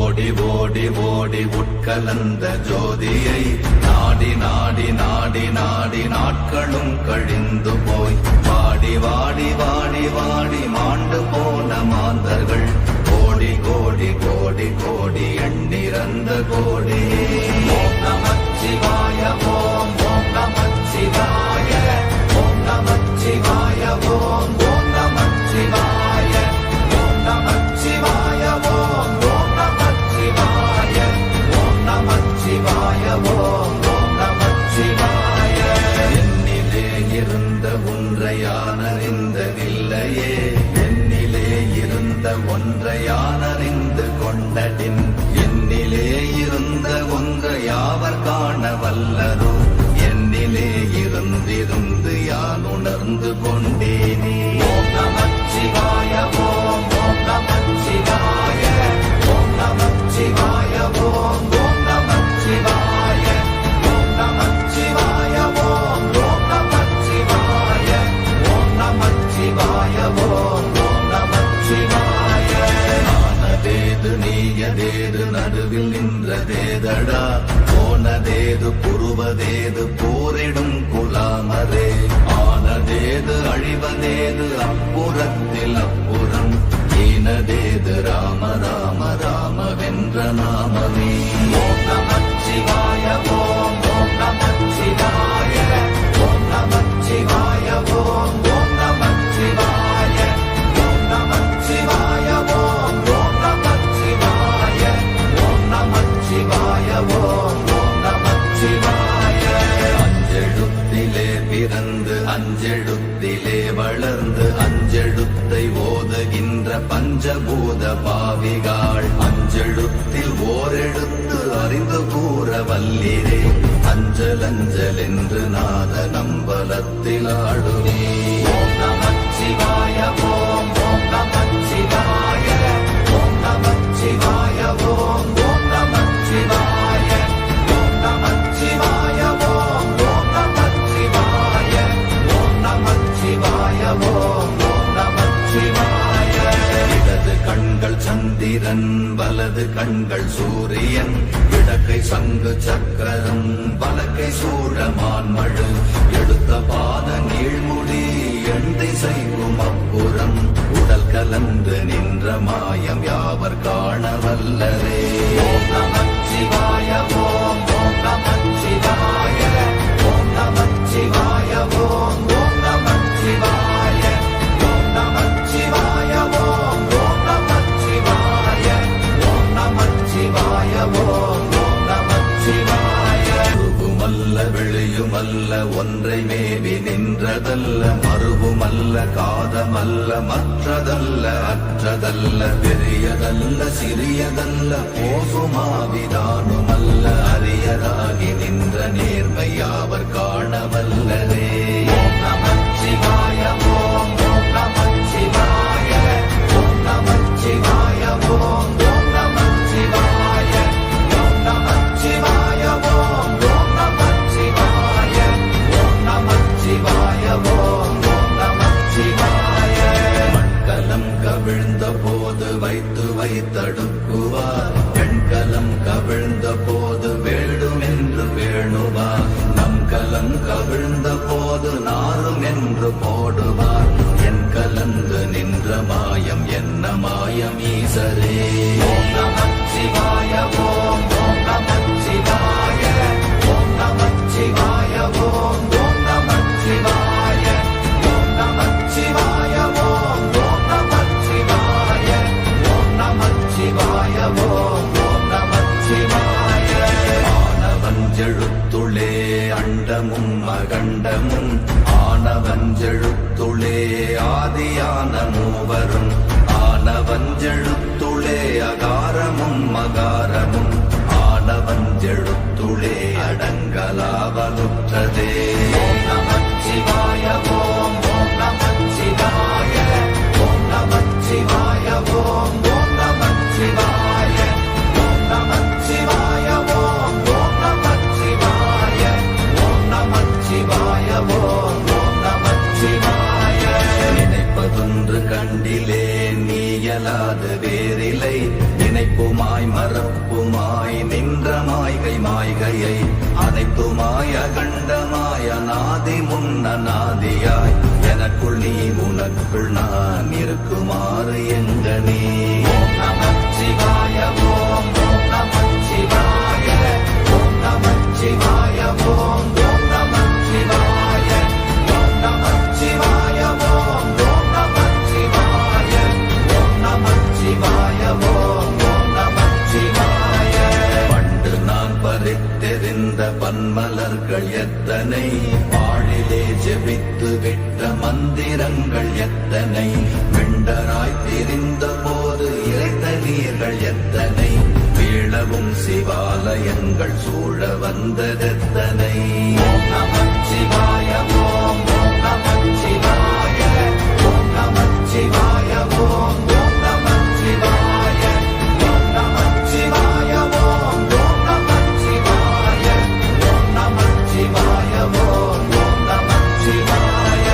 ஓடி ஓடி ஓடி உட்கலந்த ஜோதியை நாடி நாடி நாடி நாடி நாட்களும் கழிந்து போய் வாடி வாடி வாடி வாடி மாண்டு போன மாந்தர்கள் கோடி கோடி கோடி கோடி எண்ணிறந்த கோடி. ஓம் நமச்சிவாய ஓம் ஓம் நமச்சிவாய ஓம் நமச்சிவாய ஓம் ஓம் நமச்சிவாய ஓம் நமச்சிவாய ஓம் ஓம் நமச்சிவாய ஓம் நமச்சிவாய ஓம் ஓம் நமச்சிவாய. என்னிலே இருந்த ஒன்றை யான் அறிந்ததில்லையே, என்னிலே இருந்த ஒன்றை யான் அறிந்து கொண்டடின், என்னிலே இருந்த ஒன்றை யாவர் காண வல்லரோ, என்னிலே இருந்திருந்து யான் உணர்ந்து கொண்டேனே. ஓம் நமச்சிவாய ஓம் ஓம் நமச்சிவாய ஓம் நமச்சிவாய ஓம் ஓம் நமச்சிவாய ஓம் நமச்சிவாய ஓம் ஓம் நமச்சிவாய ஓம் நமச்சிவாய ஓம் ஓம் நமச்சிவாய. ஆனதேது நீயதேது நடுவில் நின்றதேதடா, போனதேது புருவதேது போரிடும் குலாமரே, ஆனதேது அழிவதேது அப்புறத்தில் அப்புறம், ஈனதேது ராம ராம ராம வென்ற நாமமே. ஓம் நமச்சிவாய ஓம் ஓம் நமச்சிவாய ஓம் நமச்சிவாய ஓம் ஓம் நமச்சிவாய ஓம் நமச்சிவாய ஓம் ஓம் நமச்சிவாய ஓம் நமச்சிவாய ஓம் ஓம் நமச்சிவாய. அஞ்செழுத்திலே பிறந்து அஞ்செழுத்திலே வளர்ந்து அஞ்செழுத்தை ஓதுகின்ற பஞ்சபூத பாவிகாள், அஞ்செழுத்தில் ஓரெழுத்து அறிந்து கூற வல்லிரே, அஞ்சல் அஞ்சல் என்று நாத நம்பலத்தில் ஆடுவே. ஓம் நமச்சிவாய ஓம் ஓம் நமச்சிவாய ஓம் நமச்சிவாய ஓம் ஓம் நமச்சிவாய ஓம் நமச்சிவாய ஓம் ஓம் நமச்சிவாய ஓம் நமச்சிவாய ஓம் ஓம் நமச்சிவாய. இடது கண்கள் சந்திரன் வலது கண்கள் சூரியன், இடக்கை சங்கு சக்கரம் வலக்கை சூழமான்மழு, எடுத்த பாத நீழ்முடி எண் திசைக்கும் அப்புறம், உடல் கலந்து நின்ற மாயம் யாவர் காண வல்லரே. ஓம் நமச்சிவாய ஓம் ஓம் நமச்சிவாய ஓம் நமச்சிவாய ஓம் ஓம் நமச்சிவாய ஓம் நமச்சிவாய ஓம் ஓம் நமச்சிவாய ஓம் நமச்சிவாய ஓம் ஓம் நமச்சிவாய. உருவுமல்ல வெளியுமல்ல ஒன்றை மேவி நின்றதல்ல, மறுவுமல்ல காதமல்ல மற்றதல்ல அற்றதல்ல, பெரியதல்ல சிறியதல்ல போகுமாவிதானுமல்ல, அரியதாகி நின்ற நேர்மை யாவர் காண வல்லரே. ஓம் நமச்சிவாய ஓம் ஓம் நமச்சிவாய ஓம் நமச்சிவாய ஓம் ஓம் நமச்சிவாய ஓம் நமச்சிவாய ஓம் ஓம் நமச்சிவாய ஓம் நமச்சிவாய ஓம் ஓம் நமச்சிவாய. மண்கலம் கவிழ்ந்த போது வைத்து வைத்தடுக்குவார், பெண்கலம் கவிழ்ந்த போது வேடும் என்று வேணுவார், நம் கலம் கவிழ்ந்த போது நாரும் என்று போடுவார், என் கலந்து நின்ற மாயம் என்ன மாயம் ஈசரே. ஓம் நமச்சிவாய ஓம் ஓம் நமச்சிவாய ஓம் நமச்சிவாய ஓம் ஓம் நமச்சிவாய ஓம் நமச்சிவாய ஓம் ஓம் நமச்சிவாய ஓம் நமச்சிவாய ஓம் ஓம் நமச்சிவாய. ஆனவஞ்செழுத்துளே அண்டமும் அகண்டமும், ஆனவஞ்செழுத்துளே ஆதியான மூவரும், ஆனவஞ்செழுத்துளே அகாரமும் மகாரமும், ஆனவஞ்செழுத்துளே அடங்கலாவலுற்றதே. ஓம் நமச்சிவாய ஓம் ஓம் நமச்சிவாய ஓம் நமச்சிவாய ஓம் ஓம் நமச்சிவாய ஓம் நமச்சிவாய ஓம் ஓம் நமச்சிவாய ஓம் நமச்சிவாய ஓம் ஓம் நமச்சிவாய. நினைப்பதொன்று கண்டிலே நீயலாது வேறில்லை, நினைப்புமா மறைப்புமாய் மறப்புமாய் நின்ற மாய்கை மாய்கையை அனைத்துமாய் அகண்டமாய் அநாதி முன்னநாதியாய் எனக்குள் நீ உனக்குள் நான் இருக்குமாறு எங்கனே. ஓம் நமச்சிவாய ஓம் ஓம் நமச்சிவாய ஓம் நமச்சிவாய ஓம் ஓம் நமச்சிவாய ஓம் நமச்சிவாய ஓம் ஓம் நமச்சிவாய ஓம் நமச்சிவாய ஓம் ஓம் நமச்சிவாய. பண்டு நான் பறித்தெறிந்த பன்மலர்கள் எத்தனை, பாழிலே ஜெபித்து விட்ட மந்திரங்கள் எத்தனை, வெண்டராய் தெரிந்த போது இறைத்த நீர்கள் எத்தனை, வீழவும் சிவாலயங்கள் சூழ வந்ததெத்தனை. ஓம் நமச்சிவாய ஓம் ஓம் நமச்சிவாய ஓம் நமச்சிவாய ஓம் ஓம் நமச்சிவாய ஓம் நமச்சிவாய ஓம் ஓம் நமச்சிவாய ஓம் நமச்சிவாய ஓம் ஓம் நமச்சிவாய.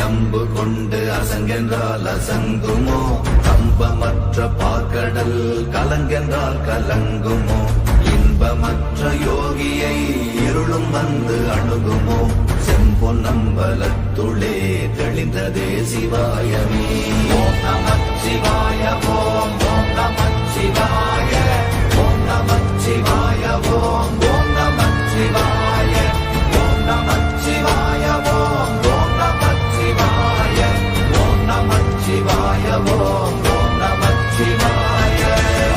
அம்பு கொண்டு அசங்கென்றால் அசங்குமோ, கம்பமற்ற பாக்கடல் கலங்கென்றால் கலங்குமோ, இன்பமற்ற யோகியை இருளும் வந்து அணுகுமோ, செம்பொன்னம்பலத்துளே தெளிந்ததே சிவாயமே. ஓம் நமச்சிவாய ஓம் ஓம் நமச்சிவாய ஓம் நமச்சிவாய ஓம் ஓம் நமச்சிவாய ஓம் நமச்சிவாய ஓம் ஓம் நமச்சிவாய ஓம் நமச்சிவாய ஓம் ஓம் நமச்சிவாய.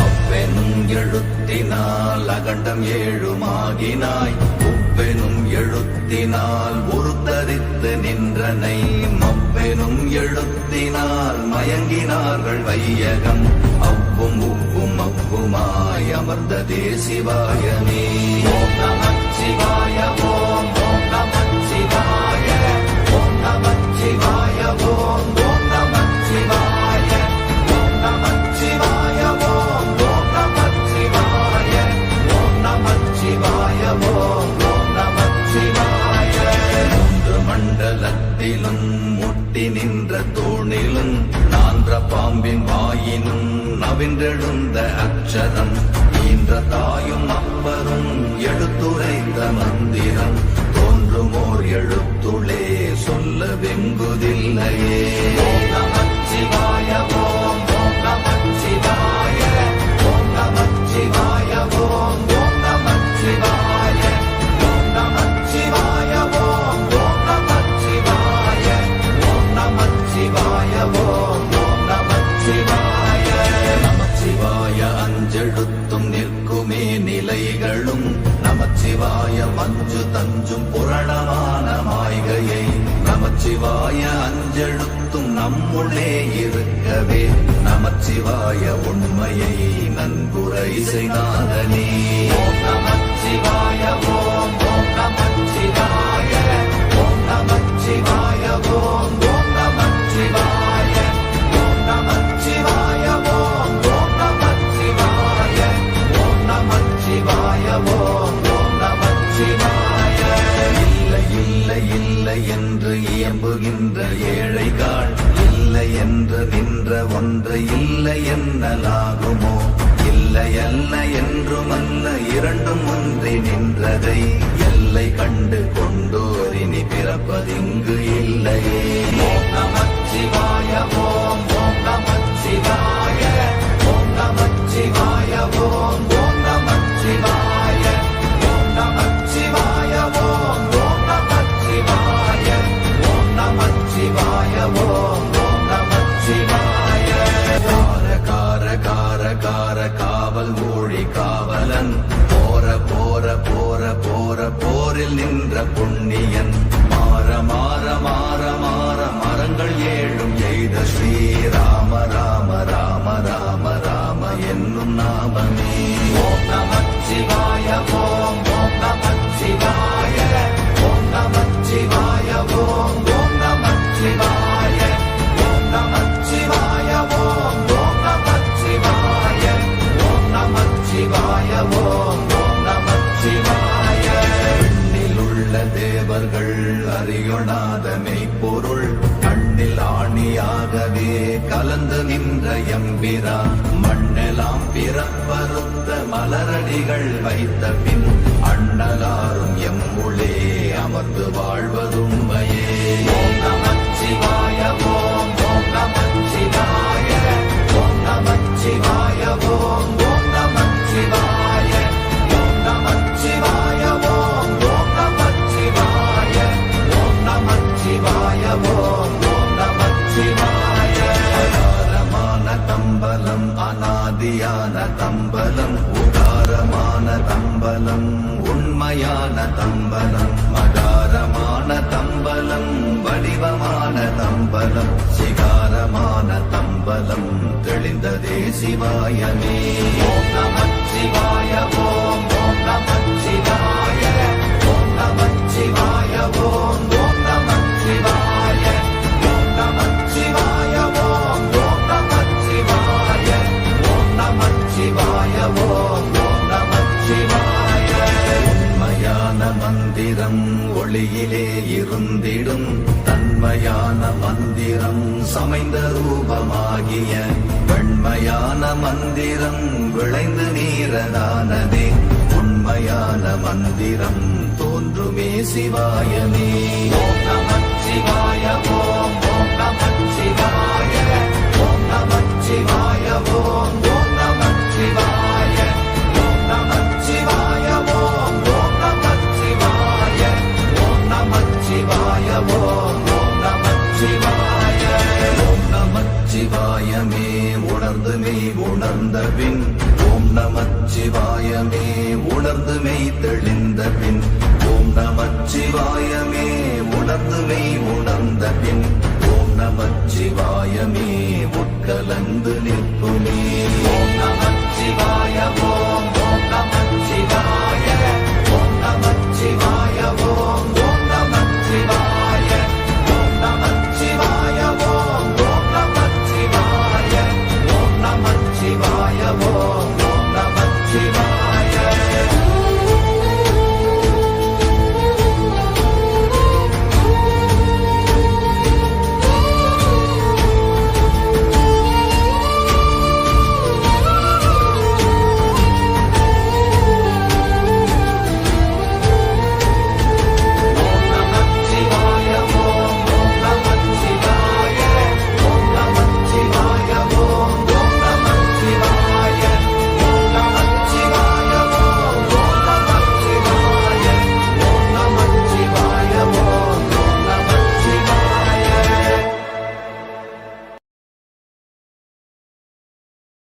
அவ்வெனும் எழுத்தினால் அகண்டம் ஏழுமாகினாய், உவ்வெனும் எழுத்தினால் உருத்தரித்து நின்றனை, மவ்வெனும் எழுத்தினால் மயங்கினார்கள் வையகம், அவ்வும் உவ்வும் அவ்வுமாய் அமர்ந்ததே சிவாயமே. ஓம் நமச்சிவாய ஓம் ஓம் நமச்சிவாய ஓம் நமச்சிவாய ஓம் ஓம் நமச்சிவாய ஓம் நமச்சிவாய ஓம் ஓம் நமச்சிவாய ஓம் நமச்சிவாய ஓம் ஓம் நமச்சிவாய. மூன்று மண்டலத்திலும் முட்டி நின்ற தூணிலும் நான்ற பாம்பின் வாயினும் நவின்றெழுந்த அக்ஷரம், ஈன்ற தாயும் அப்பரும் எடுத்துரைத்த மந்திரம், தோன்றுமோர் எழுத்துளே சொல்ல வெங்குதில்லையே. ஓம் நமச்சிவாய ஓம் ஓம் நமச்சிவாய ஓம் நமச்சிவாய ஓம் ஓம் நமச்சிவாய ஓம் நமச்சிவாய ஓம் ஓம் நமச்சிவாய ஓம் நமச்சிவாய ஓம் ஓம் நமச்சிவாய. நமச்சிவாய அஞ்செழுத்தும் நிற்குமே நிலைகளும், நமச்சிவாய மஞ்சு தஞ்சும் புரணமான மாய்கையை, நமச்சிவாய அஞ்செழுத்தும் நம்முள்ளே இருக்கவே, நமச்சிவாய உண்மையை நன்குரை செய்தாதனே. ஓம் நமச்சிவாய ஓம் ஓம் நமச்சிவாய ஓம் நமச்சிவாய ஓம் ஓம் நமச்சிவாய ஓம் நமச்சிவாய ஓம் ஓம் நமச்சிவாய ஓம் நமச்சிவாய ஓம் ஓம் நமச்சிவாய. இல்லை இல்லை இல்லை என்று இயம்புகின்ற ஏழைகள், இல்லை என்று நின்ற ஒன்று இல்லை என்னலாகுமோ, இல்லை அல்ல என்றுமல்ல இரண்டும் ஒன்றி நின்றதை, எல்லை கண்டு கொண்டோர் இனி பிறப்பதிங்கு இல்லையே. ஓம் நமச்சிவாய ஓம் ஓம் நமச்சிவாய ஓம் நமச்சிவாய ஓம் ஓம் நமச்சிவாய ஓம் நமச்சிவாய ஓம் ஓம் நமச்சிவாய ஓம் நமச்சிவாய ஓம் ஓம் நமச்சிவாய. கார கார கார கார காவல் மொழி காவலன், போர போர போர போர போரில் நின்ற புண்ணியன், மாற மாற மாற மாற மரங்கள் ஏழும் எய்த ஸ்ரீராம ராம ராம ராம ராம என்னும் நாமமே. ஓம் நமச்சிவாய ஓம் ஓம் நமச்சிவாய ஓம் நமச்சிவாய ஓம் ஓம் நமச்சிவாய ஓம் நமச்சிவாய ஓம் ஓம் நமச்சிவாய ஓம் நமச்சிவாய ஓம் ஓம் நமச்சிவாய. எண்ணிலுள்ள தேவர்கள் அறியொணாத மெய்ப்பொருள், கண்ணில் ஆணியாகவே கலந்து நின்ற எம்பிரா மண்ணெல்லாம் பிறப்பறுத்த மலரடிகள் வைத்த பின் அண்ணலாரும் எம்முளே அமர்ந்து வாழ்வதுண்மையே. ஓம் நமச்சிவாய ஓம் ஓம் நமச்சிவாய ஓம் நமச்சிவாய ஓம் ஓம் நமச்சிவாய ஓம் நமச்சிவாய ஓம் ஓம் நமச்சிவாய ஓம் நமச்சிவாய ஓம் ஓம் நமச்சிவாய. அகாரமான தம்பலம் அநாதியான தம்பலம் உகாரமான தம்பலம் உண்மையான தம்பலம் மகாரமான தம்பலம் வடிவமான தம்பலம் சிகாரமான தம்பலம் தெளிந்ததே சிவாயமே. ஓம் நமச்சிவாய ஓம் ஓம் நமச்சிவாய ஓம் நமச்சிவாய ஓம் ஓம் நமச்சிவாய ஓம் நமச்சிவாய ஓம் ஓம் நமச்சிவாய ஓம் நமச்சிவாய ஓம் ஓம் நமச்சிவாய. உண்மையான மந்திரம் ஒளியிலே இருந்திடும் தன்மையான மந்திரம் சமைந்த ரூபமாகிய வெண்மையான மந்திரம் விளைந்து நீரதானதே உண்மையான மந்திரம் தோன்றுமே சிவாயமே. ஓம் நமச்சிவாய ஓம் ஓம் நமச்சிவாய ஓம் நமச்சிவாய ஓம் ஓம் நமச்சிவாய ஓம் நமச்சிவாய ஓம் ஓம் நமச்சிவாய ஓம் நமச்சிவாய ஓம் ஓம் நமச்சிவாய. ஓம் நமச்சிவாயமே உணர்ந்து மெய் உணர்ந்த பின் ஓம் நமச்சிவாயமே உணர்ந்து மெய் தெளிந்த பின் ஓம் நமச்சிவாயமே உணர்ந்து மெய் உணர்ந்த பின் ஓம் நமச்சிவாயமே உட்கலந்து நிற்குமே. ஓம் நமச்சிவாய ஓம் ஓம் நமச்சிவாய ஓம் நமச்சிவாய ஓம்